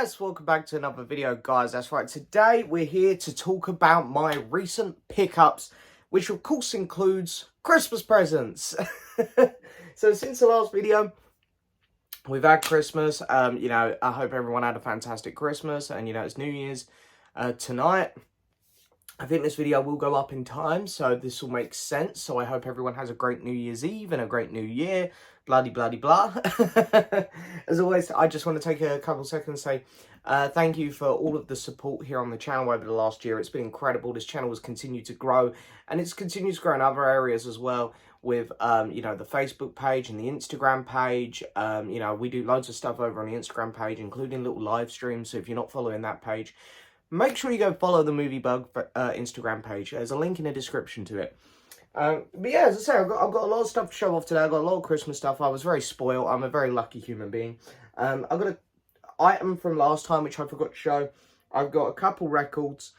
Yes, welcome back to another video, guys. That's right, today we're here to talk about my recent pickups, which of course includes Christmas presents. So since the last video, we've had Christmas. I hope everyone had a fantastic Christmas, and it's New Year's tonight. I think this video will go up in time, so this will make sense. So I hope everyone has a great New Year's Eve and a great New Year. Bloody, bloody, blah. As always, I just want to take a couple seconds to say thank you for all of the support here on the channel over the last year. It's been incredible. This channel has continued to grow, and it's continued to grow in other areas as well with, the Facebook page and the Instagram page. We do loads of stuff over on the Instagram page, including little live streams. So if you're not following that page, make sure you go follow the Movie Bug Instagram page. There's a link in the description to it. But yeah, as I say, I've got a lot of stuff to show off today. I've got a lot of Christmas stuff. I was very spoiled. I'm a very lucky human being. I've got an item from last time, which I forgot to show. I've got a couple records.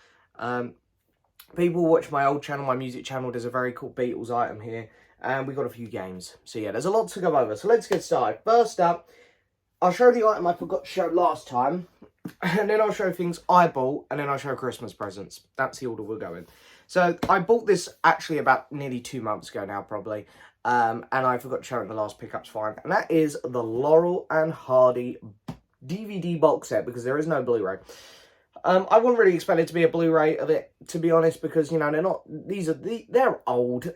People watch my old channel, my music channel. There's a very cool Beatles item here. And we got a few games. So yeah, there's a lot to go over. So let's get started. First up, I'll show the item I forgot to show last time. And then I'll show things I bought, and then I'll show Christmas presents. That's the order we're going. So I bought this actually about nearly 2 months ago now, probably. And I forgot to show it in the last Pickups Find. And that is the Laurel and Hardy DVD box set, because there is no Blu-ray. I wouldn't really expect it to be a Blu-ray of it, to be honest, because, they're not, they're old.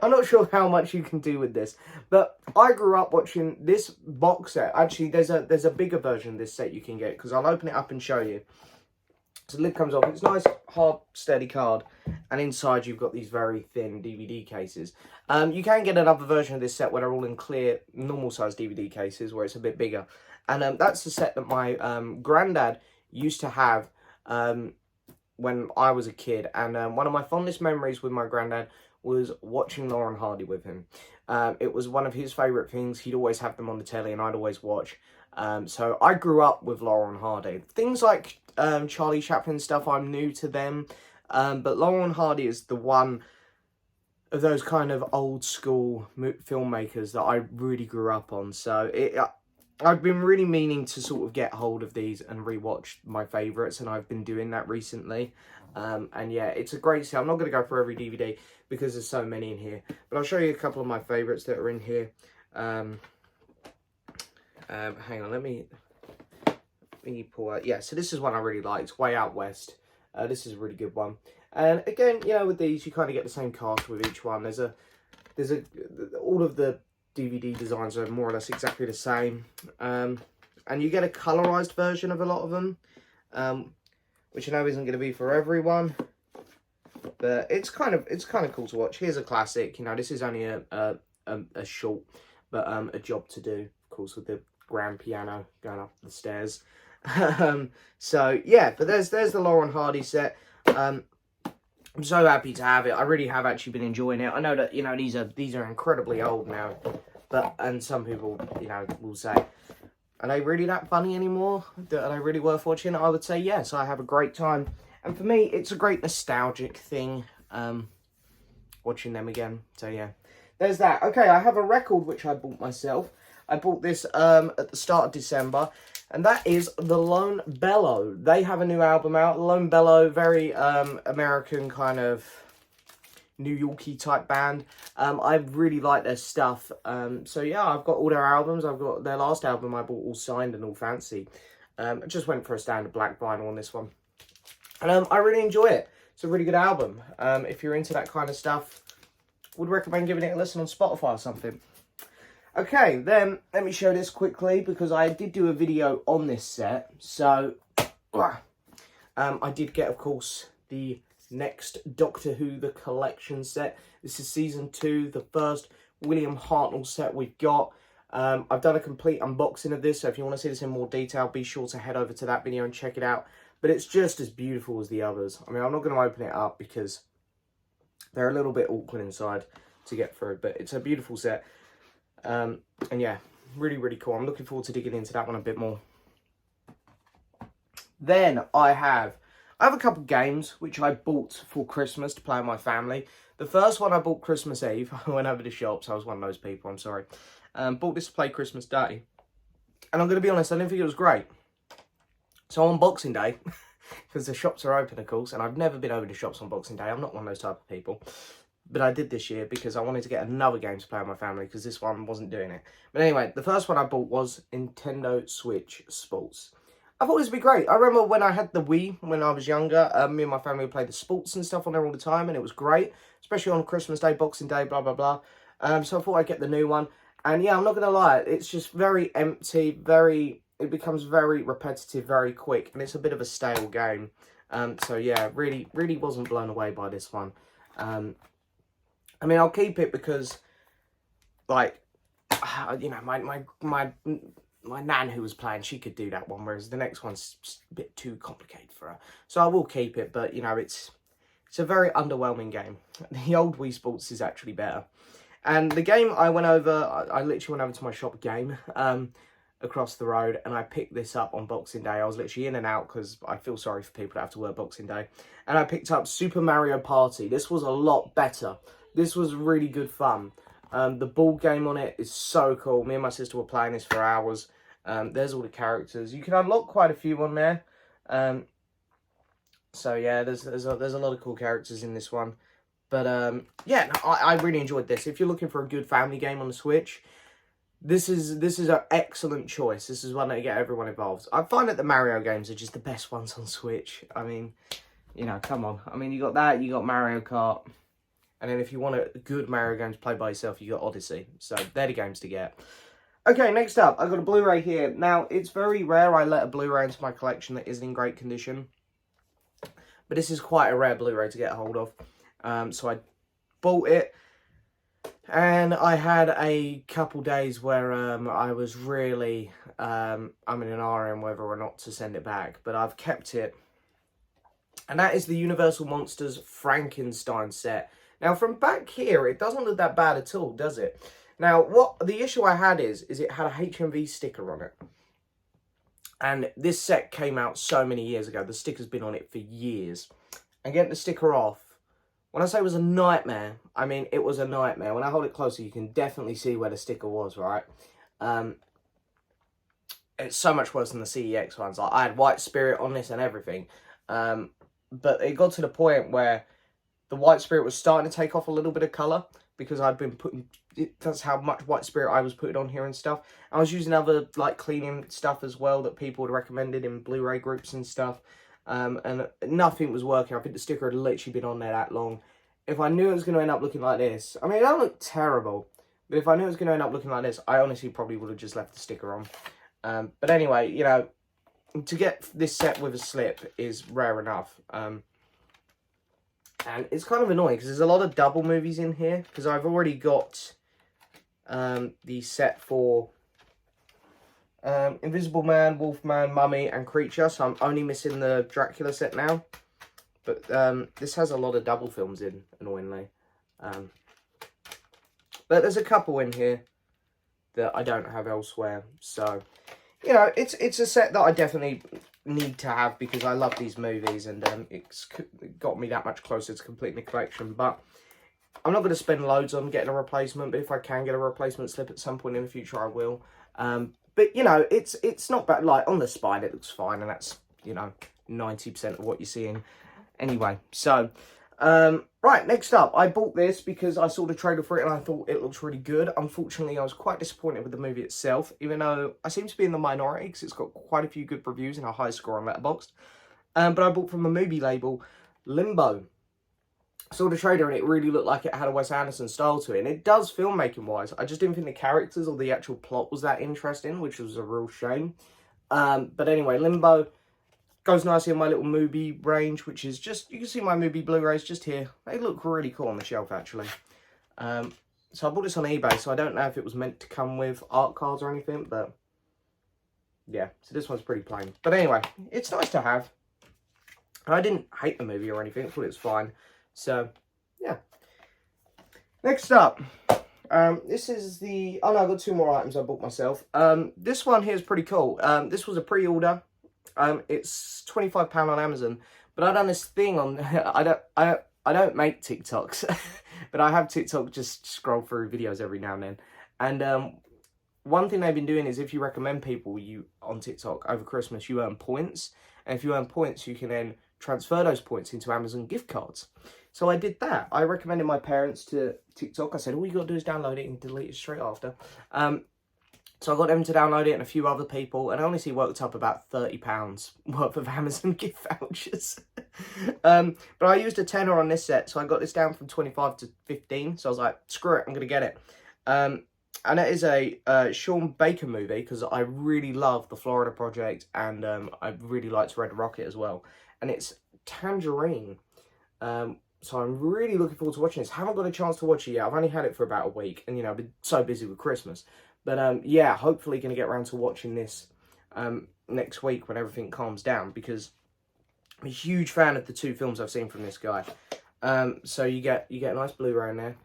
I'm not sure how much you can do with this, but I grew up watching this box set. Actually, there's a bigger version of this set you can get, because I'll open it up and show you. So the lid comes off. It's nice, hard, steady card, and inside you've got these very thin DVD cases. You can get another version of this set where they're all in clear, normal-sized DVD cases, where it's a bit bigger. And that's the set that my granddad used to have when I was a kid, and one of my fondest memories with my granddad was watching Laurel and Hardy with him. It was one of his favourite things. He'd always have them on the telly, and I'd always watch. So I grew up with Laurel and Hardy. Things like Charlie Chaplin stuff, I'm new to them, but Laurel and Hardy is the one of those kind of old school filmmakers that I really grew up on. So I've been really meaning to sort of get hold of these and rewatch my favourites, and I've been doing that recently. And yeah, it's a great set. I'm not going to go for every DVD because there's so many in here, but I'll show you a couple of my favourites that are in here. Hang on, let me pull out. Yeah, so this is one I really like. It's Way Out West. This is a really good one. And again, with these, you kind of get the same cast with each one. All of the DVD designs are more or less exactly the same, and you get a colorized version of a lot of them, which I know isn't going to be for everyone, but it's kind of cool to watch. Here's a classic. This is only a short, but a job to do, of course, with the grand piano going up the stairs. So yeah, but there's the Laurel and Hardy set. I'm so happy to have it. I really have actually been enjoying it. I know that, these are incredibly old now, and some people, will say, are they really that funny anymore? Are they really worth watching? I would say yes, I have a great time. And for me, it's a great nostalgic thing, watching them again. So yeah, there's that. Okay, I have a record which I bought myself. I bought this at the start of December, and that is the Lone Bellow. They have a new album out. Lone Bellow, very American kind of New Yorkie type band. I really like their stuff. So yeah, I've got all their albums. I've got their last album I bought all signed and all fancy. I just went for a standard black vinyl on this one. And I really enjoy it. It's a really good album. If you're into that kind of stuff, would recommend giving it a listen on Spotify or something. Okay, then let me show this quickly, because I did do a video on this set. So, I did get, of course, the next Doctor Who The Collection set. This is season 2, the first William Hartnell set we've got. I've done a complete unboxing of this, so if you want to see this in more detail, be sure to head over to that video and check it out. But it's just as beautiful as the others. I mean, I'm not going to open it up because they're a little bit awkward inside to get through, but it's a beautiful set. And yeah, really, really cool. I'm looking forward to digging into that one a bit more. Then I have a couple games which I bought for Christmas to play with my family. The first one I bought Christmas Eve. I went over to the shops. I was one of those people, I'm sorry. Bought this to play Christmas Day. And I'm going to be honest, I didn't think it was great. So on Boxing Day, because the shops are open, of course, and I've never been over to shops on Boxing Day. I'm not one of those type of people. But I did this year because I wanted to get another game to play with my family because this one wasn't doing it. But anyway, the first one I bought was Nintendo Switch Sports. I thought this would be great. I remember when I had the Wii when I was younger, me and my family would play the sports and stuff on there all the time, and it was great, especially on Christmas Day, Boxing Day, blah, blah, blah. So I thought I'd get the new one. And yeah, I'm not going to lie, it's just very empty, it becomes very repetitive very quick, and it's a bit of a stale game. So yeah, really wasn't blown away by this one. I mean, I'll keep it because, like, you know, my nan who was playing, she could do that one, whereas the next one's just a bit too complicated for her. So I will keep it, but, you know, it's a very underwhelming game. The old Wii Sports is actually better. And the game I literally went over to my shop game across the road, and I picked this up on Boxing Day. I was literally in and out because I feel sorry for people that have to work Boxing Day. And I picked up Super Mario Party. This was a lot better. This was really good fun. The ball game on it is so cool. Me and my sister were playing this for hours. There's all the characters. You can unlock quite a few on there. So yeah, there's a lot of cool characters in this one. But yeah, no, I really enjoyed this. If you're looking for a good family game on the Switch, this is an excellent choice. This is one that get everyone involved. I find that the Mario games are just the best ones on Switch. I mean, you know, come on. I mean, you got that, you got Mario Kart. And then if you want a good Mario game to play by yourself, you got Odyssey. So they're the games to get. Okay, next up, I've got a Blu-ray here. Now, it's very rare I let a Blu-ray into my collection that isn't in great condition. But this is quite a rare Blu-ray to get a hold of. So I bought it. And I had a couple days where I was really, I'm in an RM whether or not to send it back. But I've kept it. And that is the Universal Monsters Frankenstein set. Now, from back here, it doesn't look that bad at all, does it? Now, what the issue I had is it had a HMV sticker on it. And this set came out so many years ago. The sticker's been on it for years. And getting the sticker off, when I say it was a nightmare, I mean, it was a nightmare. When I hold it closer, you can definitely see where the sticker was, right? It's so much worse than the CEX ones. Like, I had White Spirit on this and everything. But it got to the point where the White Spirit was starting to take off a little bit of colour because I'd been putting, that's how much White Spirit I was putting on here and stuff. I was using other, like, cleaning stuff as well that people had recommended in Blu-ray groups and stuff. And nothing was working. I think the sticker had literally been on there that long. If I knew it was going to end up looking like this, I mean, it don't look terrible. But if I knew it was going to end up looking like this, I honestly probably would have just left the sticker on. But anyway, you know, to get this set with a slip is rare enough. And it's kind of annoying because there's a lot of double movies in here. Because I've already got the set for Invisible Man, Wolfman, Mummy, and Creature. So I'm only missing the Dracula set now. But this has a lot of double films in, annoyingly. But there's a couple in here that I don't have elsewhere. So, you know, it's a set that I definitely need to have because I love these movies. And it's got me that much closer to completing the collection. But I'm not going to spend loads on getting a replacement. But if I can get a replacement slip at some point in the future, I will. But, you know, it's not bad. Like, on the spine, it looks fine. And that's, you know, 90% of what you're seeing. Anyway, so, right, next up, I bought this because I saw the trailer for it and I thought it looks really good. Unfortunately, I was quite disappointed with the movie itself, even though I seem to be in the minority because it's got quite a few good reviews and a high score on Letterboxd. But I bought from a movie label, Limbo. I saw the trailer and it really looked like it had a Wes Anderson style to it, and it does filmmaking-wise. I just didn't think the characters or the actual plot was that interesting, which was a real shame. But anyway, Limbo goes nicely in my little movie range, which is just, you can see my movie Blu-rays just here. They look really cool on the shelf, actually. So I bought this on eBay, so I don't know if it was meant to come with art cards or anything, but yeah, so this one's pretty plain. But anyway, it's nice to have. I didn't hate the movie or anything, I thought it was fine. So, yeah. Next up, this is the, oh no, I've got two more items I bought myself. This one here is pretty cool. This was a pre-order. It's £25 on Amazon, but I've done this thing on, I don't make TikToks, but I have TikTok just scroll through videos every now and then. And one thing they've been doing is if you recommend people on TikTok over Christmas, you earn points. And if you earn points, you can then transfer those points into Amazon gift cards. So I did that. I recommended my parents to TikTok. I said, all you got to do is download it and delete it straight after. So I got them to download it and a few other people, and I honestly worked up about £30 worth of Amazon gift vouchers. But I used a tenner on this set, so I got this down from 25 to 15. So I was like, screw it, I'm going to get it. And it is a Sean Baker movie, because I really love The Florida Project, and I really liked Red Rocket as well. And it's Tangerine. So I'm really looking forward to watching this. Haven't got a chance to watch it yet. I've only had it for about a week, and, you know, I've been so busy with Christmas. But, yeah, hopefully going to get around to watching this next week when everything calms down, because I'm a huge fan of the 2 films I've seen from this guy. So you get a nice Blu-ray in there.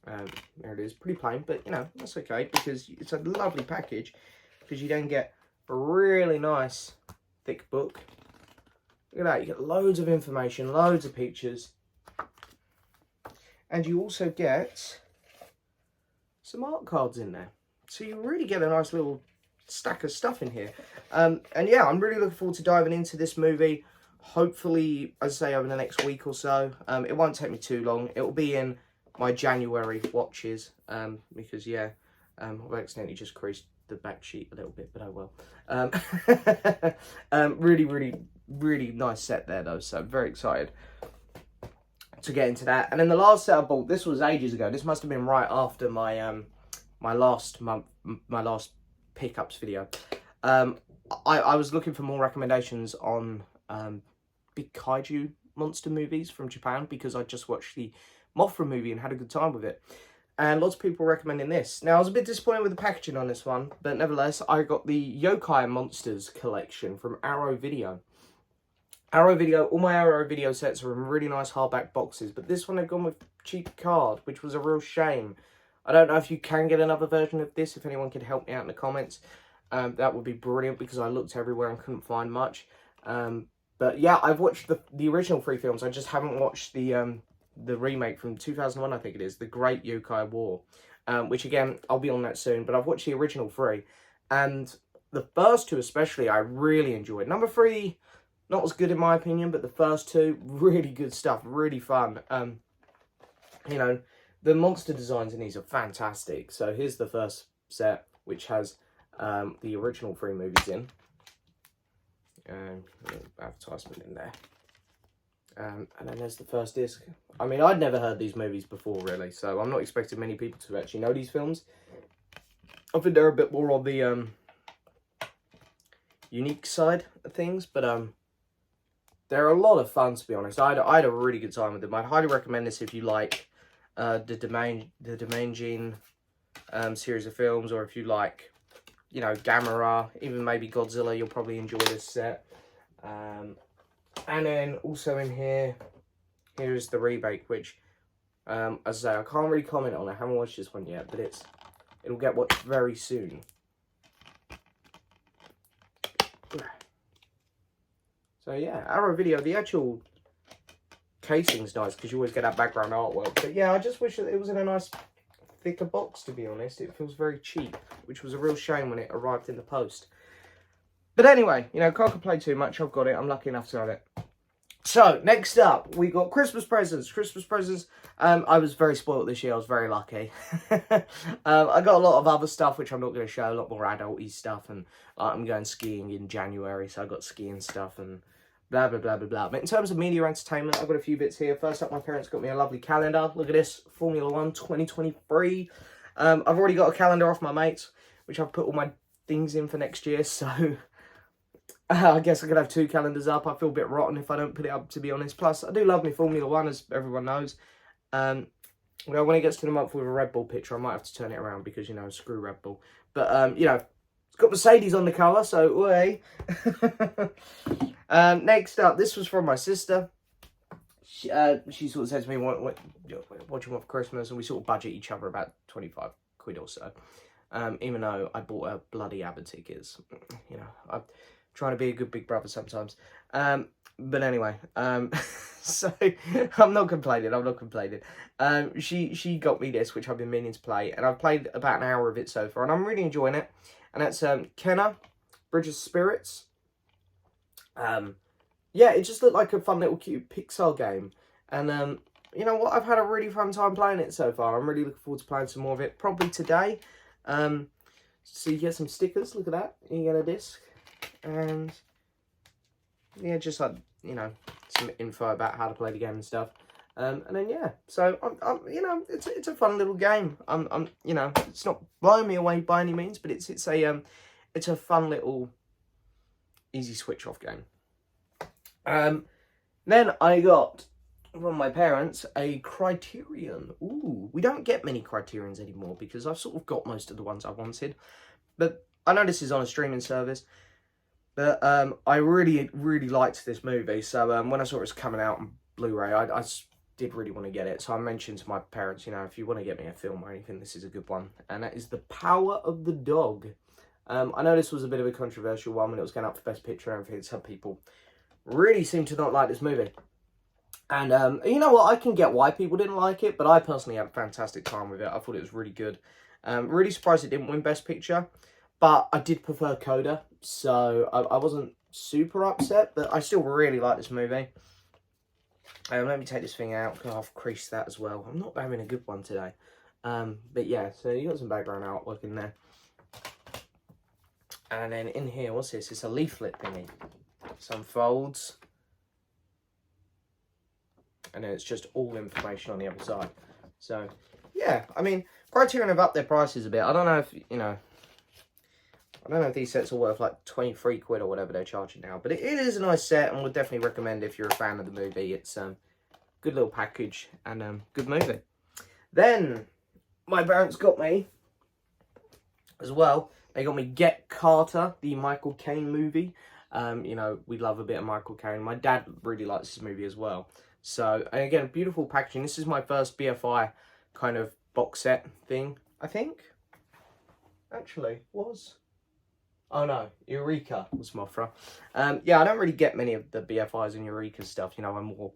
There it is. Pretty plain, but, you know, that's okay, because it's a lovely package, because you then get a really nice thick book. Look at that. You get loads of information, loads of pictures. And you also get some art cards in there, so you really get a nice little stack of stuff in here. And yeah, I'm really looking forward to diving into this movie, hopefully, as I say, over the next week or so. It won't take me too long. It will be in my January watches, because yeah, I've accidentally just creased the back sheet a little bit, but oh well. Really nice set there though, so I'm very excited to get into that. And then the last set I bought, this was ages ago. This must have been right after my my last pickups video. I was looking for more recommendations on big kaiju monster movies from Japan, because I just watched the Mothra movie and had a good time with it. And lots of people recommending this. Now, I was a bit disappointed with the packaging on this one, but nevertheless, I got the Yokai Monsters collection from Arrow Video. Arrow Video, all my Arrow Video sets are in really nice hardback boxes, but this one they've gone with cheap card, which was a real shame. I don't know if you can get another version of this. If anyone could help me out in the comments, that would be brilliant, because I looked everywhere and couldn't find much. But yeah, I've watched the original 3 films. I just haven't watched the remake from 2001, I think it is, The Great Yokai War, which again, I'll be on that soon. But I've watched the original 3, and the first 2 especially, I really enjoyed. Number 3, not as good in my opinion, but the first 2, really good stuff, really fun. You know, the monster designs in these are fantastic. So here's the first set, which has the original 3 movies in. Advertisement in there. And then there's the first disc. I mean, I'd never heard these movies before, really, so I'm not expecting many people to actually know these films. I think they're a bit more on the unique side of things, but they're a lot of fun, to be honest. I had a really good time with them. I'd highly recommend this if you like the Domain Gene series of films, or if you like, you know, Gamera, even maybe Godzilla, you'll probably enjoy this set. And then also in here is the remake, which, as I say, I can't really comment on. I haven't watched this one yet, but it'll get watched very soon. So yeah, Arrow Video, the actual casing's nice, because you always get that background artwork. But yeah, I just wish that it was in a nice thicker box, to be honest. It feels very cheap, which was a real shame when it arrived in the post. But anyway, you know, can't complain too much. I've got it. I'm lucky enough to have it. So, next up, we got Christmas presents. I was very spoiled this year. I was very lucky. I got a lot of other stuff, which I'm not going to show. A lot more adult-y stuff. And I'm going skiing in January, so I got skiing stuff and blah, blah, blah, blah, blah. But in terms of media entertainment, I've got a few bits here. First up, my parents got me a lovely calendar. Look at this, Formula 1 2023. I've already got a calendar off my mates, which I've put all my things in for next year, so I guess I could have 2 calendars up. I feel a bit rotten if I don't put it up, to be honest. Plus, I do love my Formula 1, as everyone knows. Well, when it gets to the month with a Red Bull picture, I might have to turn it around, because, you know, screw Red Bull. But, you know, it's got Mercedes on the cover, so, way. Next up, this was from my sister. She sort of said to me, what do you want for Christmas? And we sort of budget each other about 25 quid or so. Even though I bought her bloody ABBA tickets. You know, I'm trying to be a good big brother sometimes. But anyway, so I'm not complaining. She got me this, which I've been meaning to play, and I've played about an hour of it so far, and I'm really enjoying it. And that's Kena, Bridge of Spirits. Yeah, it just looked like a fun little cute Pixar game, and you know what? I've had a really fun time playing it so far. I'm really looking forward to playing some more of it, probably today. So you get some stickers. Look at that. You get a disc, and yeah, just like, you know, some info about how to play the game and stuff. And then yeah, so I'm you know, it's a fun little game. I'm you know, it's not blowing me away by any means, but it's a fun little easy switch off game. Then I got from my parents a Criterion. Ooh, we don't get many Criterions anymore because I've sort of got most of the ones I wanted. But I know this is on a streaming service. But I really liked this movie. So when I saw it was coming out on Blu-ray, I did really want to get it. So I mentioned to my parents, you know, if you want to get me a film or anything, this is a good one. And that is The Power of the Dog. I know this was a bit of a controversial one when it was going up for Best Picture and everything. Some people really seem to not like this movie. And you know what? I can get why people didn't like it, but I personally had a fantastic time with it. I thought it was really good. Really surprised it didn't win Best Picture. But I did prefer Coda, so I wasn't super upset, but I still really like this movie. Let me take this thing out, because I've creased that as well. I'm not having a good one today. But yeah, so you got some background artwork in there. And then in here, what's this? It's a leaflet thingy. Some folds. And then it's just all information on the other side. So, yeah, I mean, Criterion have upped their prices a bit. I don't know if, you know, I don't know if these sets are worth like 23 quid or whatever they're charging now. But it is a nice set and would definitely recommend if you're a fan of the movie. It's good little package and good movie. Then, my parents got me, as well, they got me Get Carter, the Michael Caine movie. You know, we love a bit of Michael Caine. My dad really likes this movie as well. So, and again, beautiful packaging. This is my first BFI kind of box set thing, I think. Actually, was... Oh no, Eureka was Mothra. Yeah, I don't really get many of the BFIs and Eureka stuff. You know, I'm more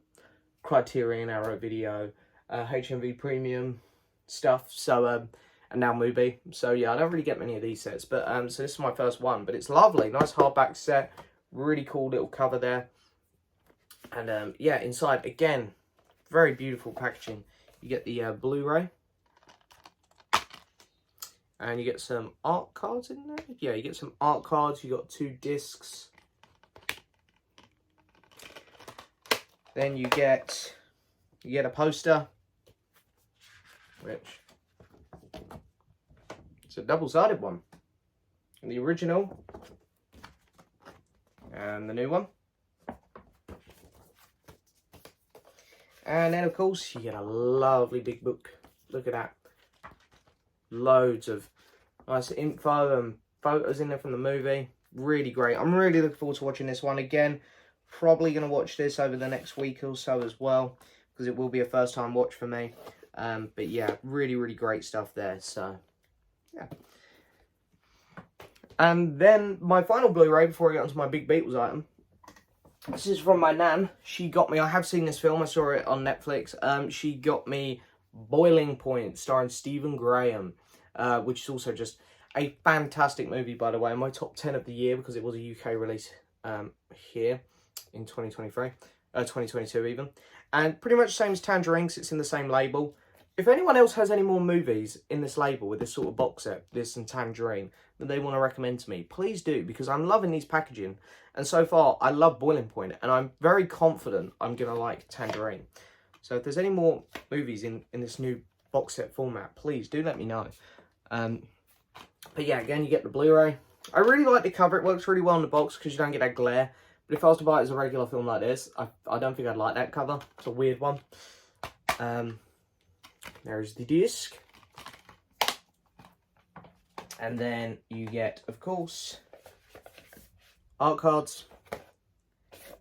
Criterion, Arrow Video, HMV Premium stuff. So, and now Mubi. So yeah, I don't really get many of these sets. But so this is my first one. But it's lovely, nice hardback set. Really cool little cover there. And yeah, inside again, very beautiful packaging. You get the Blu-ray. And you get some art cards in there. Yeah, you get some art cards. You got 2 discs. Then you get a poster, which it's a double-sided one. The original and the new one. And then, of course, you get a lovely big book. Look at that. Loads of nice info and photos in there from the movie. Really great. I'm really looking forward to watching this one again. Probably going to watch this over the next week or so as well, because it will be a first time watch for me. But yeah, really great stuff there. So yeah. And then my final Blu-ray before I get onto my big Beatles item. This is from my nan. She got me, I have seen this film, I saw it on Netflix. She got me Boiling Point, starring Stephen Graham, which is also just a fantastic movie, by the way. My top 10 of the year, because it was a UK release here in 2022 even. And pretty much the same as Tangerine, it's in the same label. If anyone else has any more movies in this label with this sort of box set, this and Tangerine, that they want to recommend to me, please do, because I'm loving these packaging. And so far, I love Boiling Point, and I'm very confident I'm going to like Tangerine. So if there's any more movies in this new box set format, please do let me know. But yeah, again, you get the Blu-ray. I really like the cover. It works really well in the box because you don't get that glare. But if I was to buy it as a regular film like this, I don't think I'd like that cover. It's a weird one. There's the disc. And then you get, of course, art cards.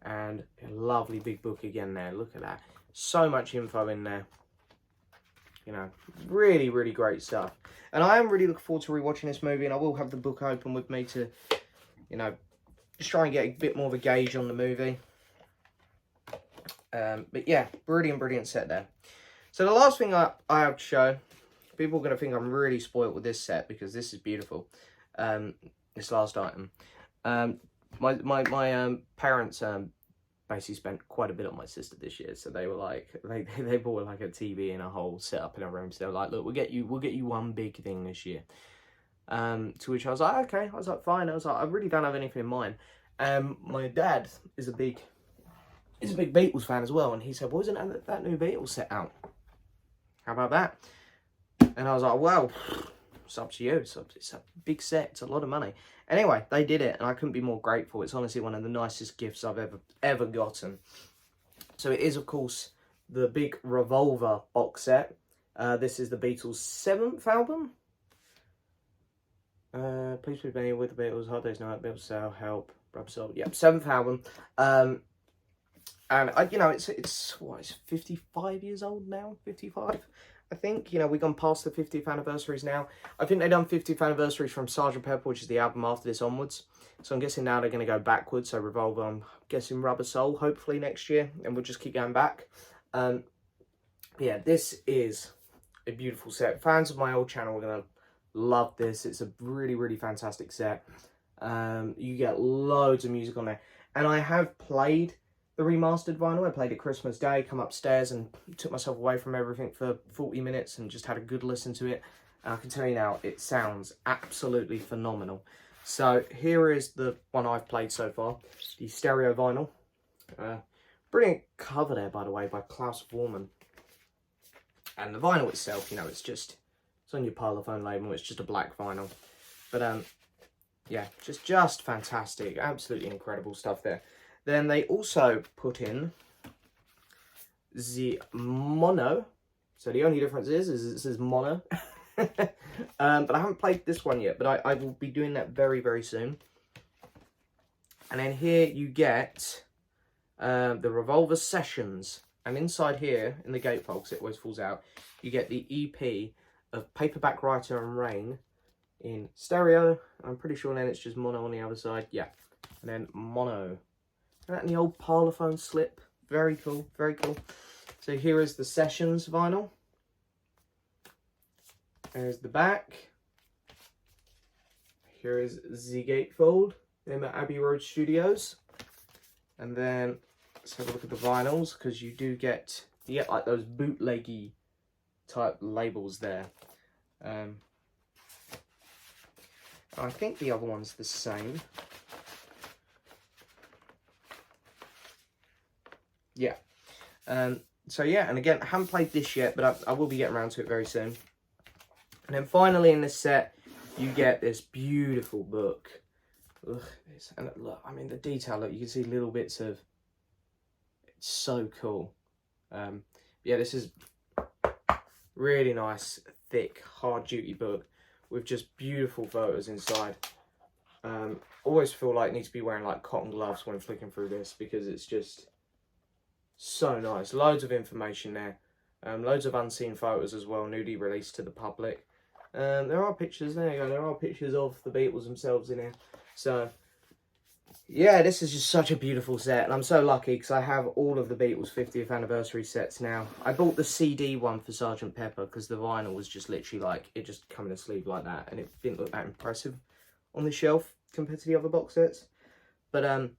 And a lovely big book again there. Look at that. So much info in there. You know, really great stuff. And I am really looking forward to rewatching this movie, and I will have the book open with me to, you know, just try and get a bit more of a gauge on the movie. But yeah, brilliant set there. So the last thing I have to show, people are going to think I'm really spoiled with this set because this is beautiful. This last item. My parents basically spent quite a bit on my sister this year, so they were like, they bought like a TV and a whole setup in our room. So they were like, look, we'll get you one big thing this year. To which I was like, okay. I was like, fine. I was like, I really don't have anything in mind. My dad is a big Beatles fan as well, and he said, well, isn't that new Beatles set out? How about that? And I was like, well, it's up to you. It's a big set. It's a lot of money. Anyway, they did it, and I couldn't be more grateful. It's honestly one of the nicest gifts I've ever gotten. So it is, of course, the big Revolver box set. This is the Beatles' 7th album. Please Be Me with the Beatles, Hard Day's Night, Beatles Sell, Help, Rubber Soul. Yep, 7th album. And you know, it's 55 years old now, 55. I think, you know, we've gone past the 50th anniversaries now. I think they've done 50th anniversaries from Sgt. Pepper, which is the album after this onwards. So I'm guessing now they're going to go backwards. So Revolver, I'm guessing Rubber Soul, hopefully next year. And we'll just keep going back. Yeah, this is a beautiful set. Fans of my old channel are going to love this. It's a really fantastic set. You get loads of music on there. And I have played the remastered vinyl. I played it Christmas Day, come upstairs and took myself away from everything for 40 minutes and just had a good listen to it. And I can tell you now, it sounds absolutely phenomenal. So here is the one I've played so far, the stereo vinyl. Brilliant cover there, by the way, by Klaus Voormann. And the vinyl itself, you know, it's on your Parlophone label, it's just a black vinyl. But yeah, just fantastic, absolutely incredible stuff there. Then they also put in the mono. So the only difference is it says mono. But I haven't played this one yet, but I will be doing that very soon. And then here you get the Revolver Sessions. And inside here, in the gatefold, because it always falls out, you get the EP of Paperback Writer and Rain in stereo. I'm pretty sure then it's just mono on the other side. Yeah. And then mono. And the old Parlophone slip. Very cool, very cool. So here is the Sessions vinyl. There's the back. Here is the gatefold. Them at Abbey Road Studios. And then let's have a look at the vinyls, because you get like those bootleggy type labels there. I think the other one's the same. Yeah. So yeah, and again, I haven't played this yet, but I will be getting around to it very soon. And then finally in this set, you get this beautiful book. Ugh, and look, I mean, the detail, look, you can see little bits of, it's so cool. Yeah, this is really nice, thick, hard duty book with just beautiful photos inside. Always feel like I need to be wearing like cotton gloves when flicking through this, because it's just so nice. Loads of information there. Loads of unseen photos as well, newly released to the public. There are pictures, there you go, there are pictures of the Beatles themselves in here. So, yeah, this is just such a beautiful set, and I'm so lucky because I have all of the Beatles 50th anniversary sets now. I bought the CD one for Sgt. Pepper because the vinyl was just literally like, it just come in a sleeve like that, and it didn't look that impressive on the shelf compared to the other box sets. But,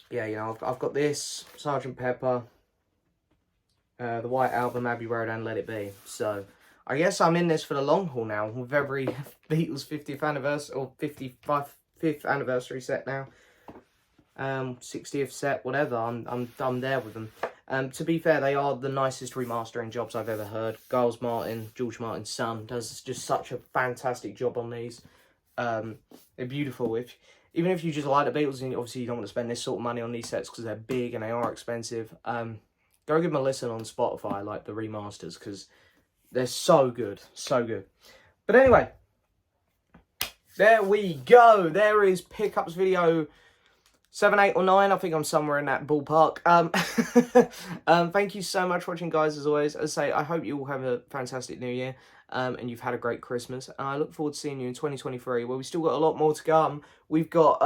yeah, you know, I've got this, Sgt. Pepper, the White Album, Abbey Road, and Let It Be. So, I guess I'm in this for the long haul now, with every Beatles 50th anniversary, or 55th anniversary set now. 60th set, whatever, I'm there with them. To be fair, they are the nicest remastering jobs I've ever heard. Giles Martin, George Martin's son, does just such a fantastic job on these. They're beautiful. Even if you just like the Beatles, and obviously you don't want to spend this sort of money on these sets because they're big and they are expensive, go give them a listen on Spotify, like the remasters, because they're so good, so good. But anyway, there we go. There is pickups video 7, 8, or 9. I think I'm somewhere in that ballpark. Thank you so much for watching, guys, as always. As I say, I hope you all have a fantastic new year. And you've had a great Christmas. And I look forward to seeing you in 2023, where we've still got a lot more to come. We've got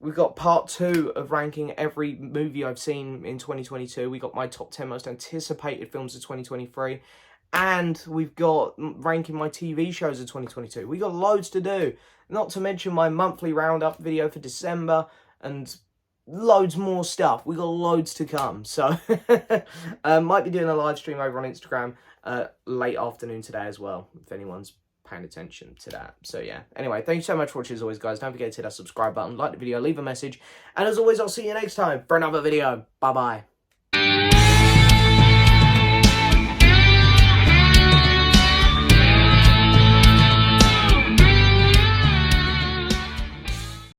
We've got part 2 of ranking every movie I've seen in 2022. We got my top 10 most anticipated films of 2023. And we've got ranking my TV shows of 2022. We got loads to do. Not to mention my monthly roundup video for December and loads more stuff. We got loads to come. So might be doing a live stream over on Instagram late afternoon today as well, if anyone's paying attention to that. So yeah, anyway, thank you so much for watching as always, guys. Don't forget to hit that subscribe button, like the video, leave a message, and as always, I'll see you next time for another video. Bye bye.